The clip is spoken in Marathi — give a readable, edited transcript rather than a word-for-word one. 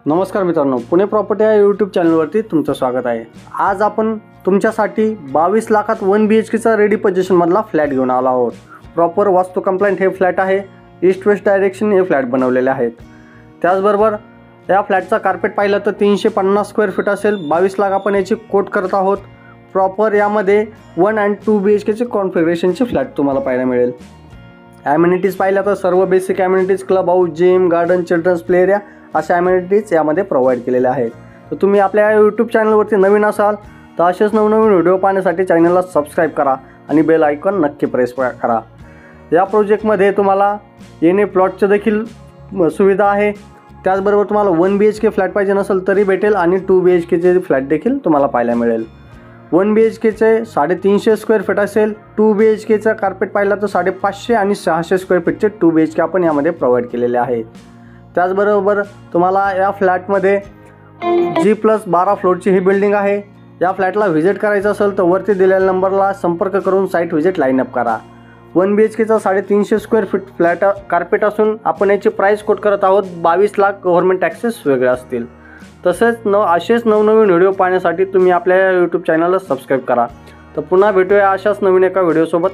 नमस्कार मित्रांनो, पुणे प्रॉपर्टी या यूट्यूब चॅनलवरती तुमचं स्वागत आहे। आज आपण तुमच्यासाठी 22 लाखात 1 BHKचा रेडी पोझिशनमधला फ्लॅट घेऊन आलो आहोत। प्रॉपर वास्तू कंप्लायंट हे फ्लॅट आहे। ईस्ट वेस्ट डायरेक्शन हे फ्लॅट बनवलेले आहेत। त्याचबरोबर या फ्लॅटचा कार्पेट पाहिलं तर 350 स्क्वेअर फीट असेल। 22 लाख आपण याची कोट करत आहोत। प्रॉपर यामध्ये 1 आणि 2 BHKचे कॉन्फिगरेशनचे फ्लॅट तुम्हाला पाहायला मिळेल। ॲम्युनिटीज पाहिल्या तर सर्व basic amenities, club house, gym, garden, children's play area अशा ॲम्युनिटीज यामध्ये प्रोव्हाइड केलेल्या आहेत। तर तुम्ही आपल्या यूट्यूब चॅनलवरती नवीन असाल तर असेच नवनवीन व्हिडिओ पाहण्यासाठी चॅनलला सबस्क्राईब करा आणि बेल आयकॉन नक्की प्रेस करा। या प्रोजेक्टमध्ये तुम्हाला येणे प्लॉटचं देखील सुविधा आहे। त्याचबरोबर तुम्हाला 1 BHK फ्लॅट पाहिजे नसेल तरी भेटेल आणि 2 BHKचे फ्लॅट देखील तुम्हाला पाहायला मिळेल। 1 BHKचे 350 स्क्वेअर फीट असेल। 2 BHKचा कार्पेट पाहिला तर 550 आणि 600 स्क्वेअर फीटचे 2 BHK आपण यामध्ये प्रोव्हाइड केलेले आहे। त्याचबरोबर तुम्हाला या फ्लॅटमध्ये G+12 फ्लोअरची ही बिल्डिंग आहे। या फ्लॅटला व्हिजिट करायचं असेल तर वरती दिलेल्या नंबरला संपर्क करून साईट व्हिजिट लाईन अप करा। 1 BHKचा 350 स्क्वेअर फीट फ्लॅट कार्पेट असून आपण याची प्राईस कोट करत आहोत 22 लाख। गव्हर्नमेंट टॅक्सेस वेगळे असतील। तसेच असेच नवनवीन व्हिडिओ पाहण्यासाठी तुम्ही आपल्या यूट्यूब चॅनलला सबस्क्राईब करा। तर पुन्हा भेटूया अशाच नवीन एका व्हिडिओसोबत।